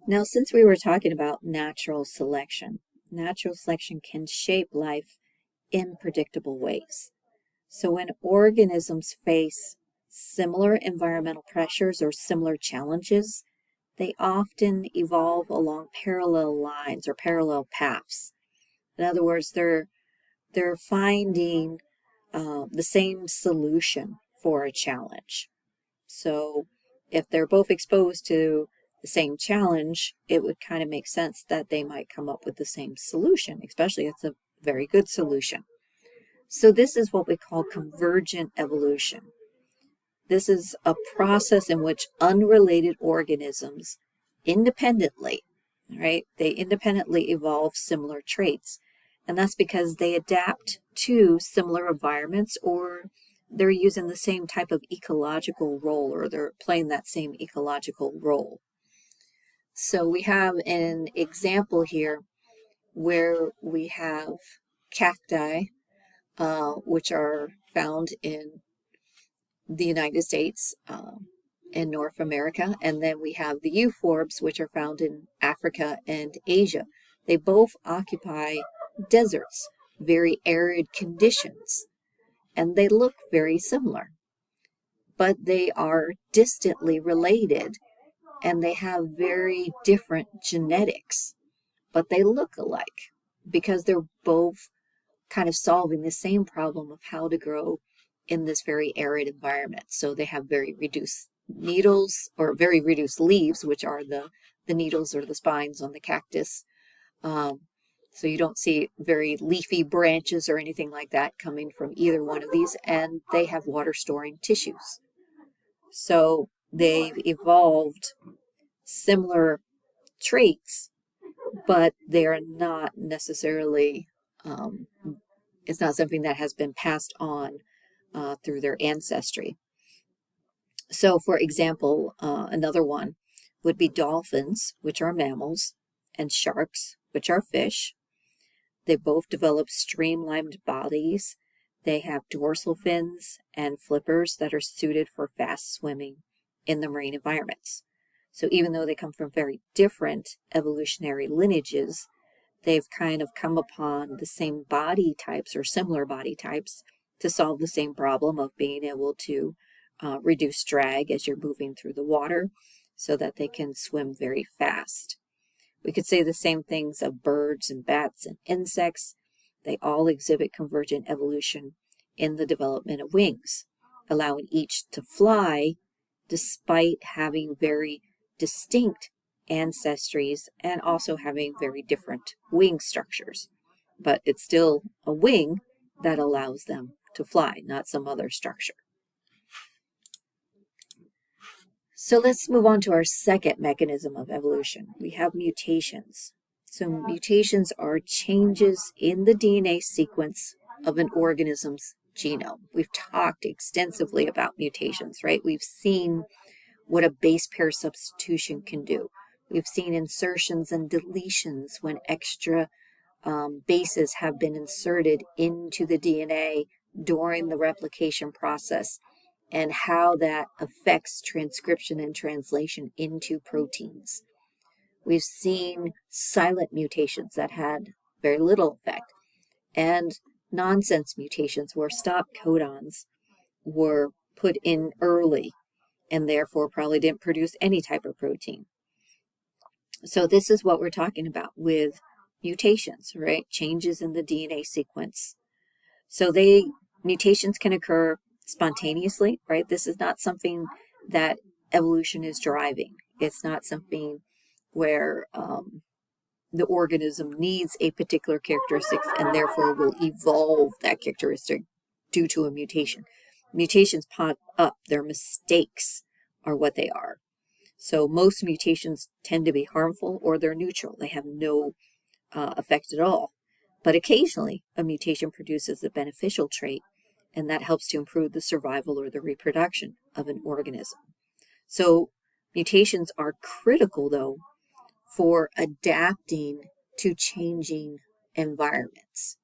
Now, since we were talking about natural selection can shape life in predictable ways. So when organisms face similar environmental pressures or similar challenges, they often evolve along parallel lines or parallel paths. In other words, they're finding the same solution for a challenge. So if they're both exposed to the same challenge, it would kind of make sense that they might come up with the same solution, especially if it's a very good solution. So this is what we call convergent evolution. This is a process in which unrelated organisms independently, right? They independently evolve similar traits. And that's because they adapt to similar environments, or they're using the same type of ecological role, or they're playing that same ecological role. So we have an example here where we have cacti, which are found in the United States and North America, and then we have the euphorbs, which are found in Africa and Asia. They both occupy deserts, very arid conditions, and they look very similar, but they are distantly related, and they have very different genetics, but they look alike because they're both kind of solving the same problem of how to grow in this very arid environment. So they have very reduced needles, or very reduced leaves, which are the needles or the spines on the cactus. So you don't see very leafy branches or anything like that coming from either one of these, and they have water storing tissues. So they've evolved similar traits, but they are not necessarily, it's not something that has been passed on through their ancestry. So, for example, another one would be dolphins, which are mammals, and sharks, which are fish. They both develop streamlined bodies. They have dorsal fins and flippers that are suited for fast swimming in the marine environments. So even though they come from very different evolutionary lineages, they've kind of come upon the same body types or similar body types to solve the same problem of being able to reduce drag as you're moving through the water so that they can swim very fast. We could say the same things of birds and bats and insects. They all exhibit convergent evolution in the development of wings, allowing each to fly despite having very distinct ancestries and also having very different wing structures. But it's still a wing that allows them to fly, not some other structure. So let's move on to our second mechanism of evolution. We have mutations. So mutations are changes in the DNA sequence of an organism's genome. We've talked extensively about mutations, right? We've seen what a base pair substitution can do. We've seen insertions and deletions when extra bases have been inserted into the DNA during the replication process, and how that affects transcription and translation into proteins. We've seen silent mutations that had very little effect, and nonsense mutations where stop codons were put in early and therefore probably didn't produce any type of protein. So this is what we're talking about with mutations, right? Changes in the DNA sequence. So mutations can occur spontaneously, right? This is not something that evolution is driving. It's not something where the organism needs a particular characteristic and therefore will evolve that characteristic due to a mutation. Mutations pop up. Their mistakes are what they are. So most mutations tend to be harmful, or they're neutral. They have no effect at all. But occasionally, a mutation produces a beneficial trait, and that helps to improve the survival or the reproduction of an organism. So mutations are critical, though, for adapting to changing environments.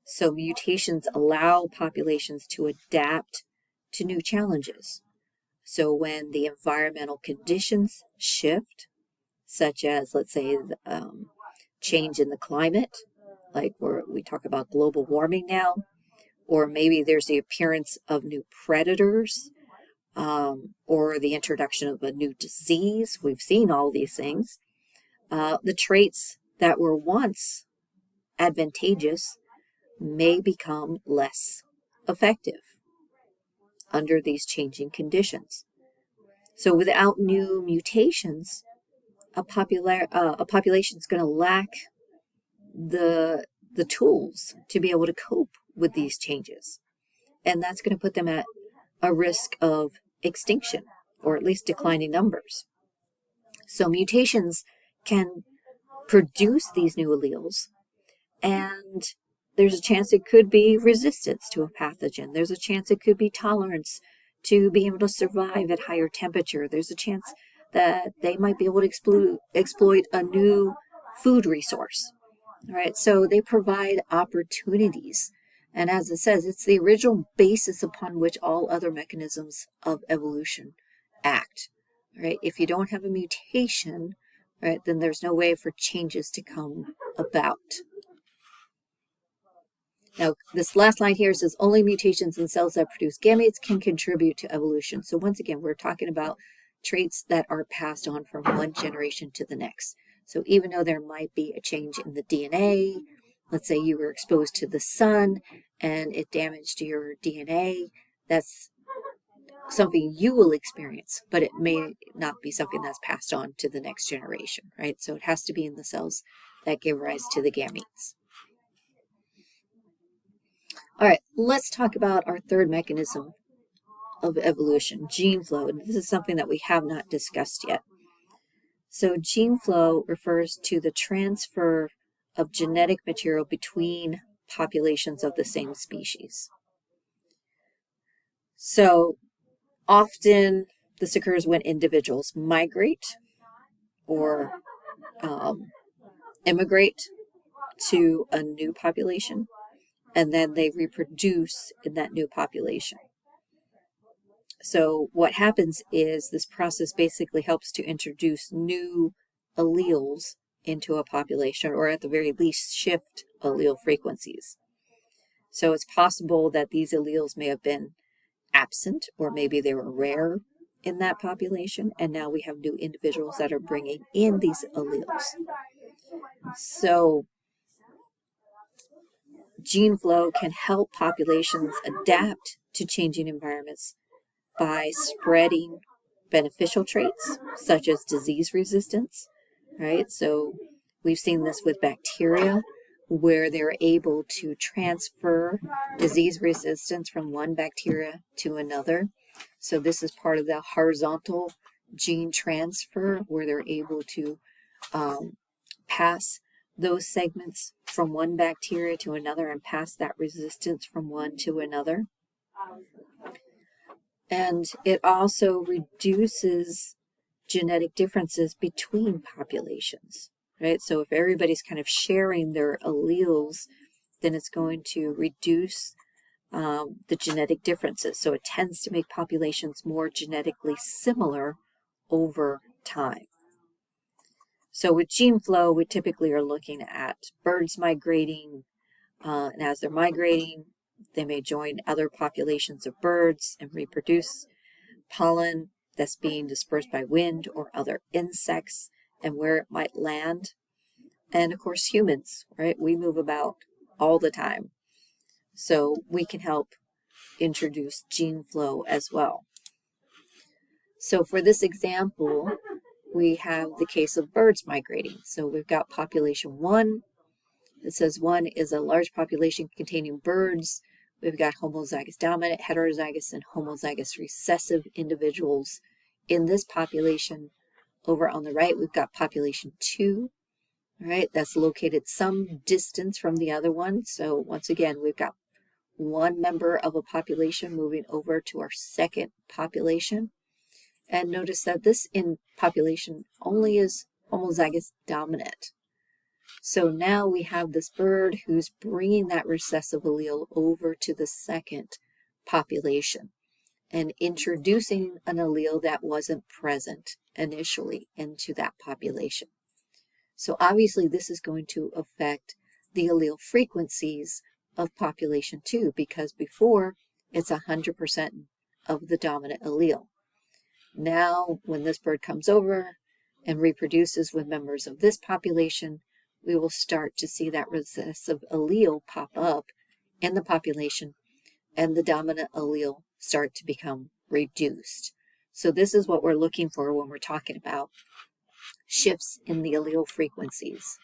So mutations allow populations to adapt to new challenges. So when the environmental conditions shift, such as, let's say, change in the climate, like we talk about global warming now, or maybe there's the appearance of new predators, or the introduction of a new disease. We've seen all these things. The traits that were once advantageous may become less effective under these changing conditions. So without new mutations, a population is going to lack the tools to be able to cope with these changes. And that's going to put them at a risk of extinction, or at least declining numbers. So mutations can produce these new alleles, and there's a chance it could be resistance to a pathogen. There's a chance it could be tolerance to be able to survive at higher temperature. There's a chance that they might be able to exploit a new food resource. All right, so they provide opportunities. And as it says, it's the original basis upon which all other mechanisms of evolution act. Right? If you don't have a mutation, right, then there's no way for changes to come about. Now, this last line here says only mutations in cells that produce gametes can contribute to evolution. So once again, we're talking about traits that are passed on from one generation to the next. So even though there might be a change in the DNA, let's say you were exposed to the sun and it damaged your DNA, that's something you will experience, but it may not be something that's passed on to the next generation, right? So it has to be in the cells that give rise to the gametes. All right, let's talk about our third mechanism of evolution, gene flow. And this is something that we have not discussed yet. So gene flow refers to the transfer of genetic material between populations of the same species. So often this occurs when individuals migrate or immigrate to a new population, and then they reproduce in that new population. So what happens is this process basically helps to introduce new alleles into a population, or at the very least shift allele frequencies. So it's possible that these alleles may have been absent, or maybe they were rare in that population, and now we have new individuals that are bringing in these alleles. So gene flow can help populations adapt to changing environments by spreading beneficial traits such as disease resistance, right? So we've seen this with bacteria where they're able to transfer disease resistance from one bacteria to another. So this is part of the horizontal gene transfer where they're able to pass those segments from one bacteria to another and pass that resistance from one to another. And it also reduces genetic differences between populations, right? So if everybody's kind of sharing their alleles, then it's going to reduce the genetic differences. So it tends to make populations more genetically similar over time. So with gene flow, we typically are looking at birds migrating, and as they're migrating, they may join other populations of birds and reproduce. Pollen that's being dispersed by wind or other insects and where it might land. And of course, humans, right? We move about all the time. So we can help introduce gene flow as well. So for this example, we have the case of birds migrating. So we've got population 1. It says 1 is a large population containing birds. We've got homozygous dominant, heterozygous, and homozygous recessive individuals in this population. Over on the right, we've got population 2, all right, that's located some distance from the other one. So once again, we've got one member of a population moving over to our second population. And notice that this in population only is homozygous dominant. So now we have this bird who's bringing that recessive allele over to the second population. and introducing an allele that wasn't present initially into that population. So obviously this is going to affect the allele frequencies of population 2, because before it's 100% of the dominant allele. Now, when this bird comes over and reproduces with members of this population, we will start to see that recessive allele pop up in the population and the dominant allele start to become reduced. So this is what we're looking for when we're talking about shifts in the allele frequencies.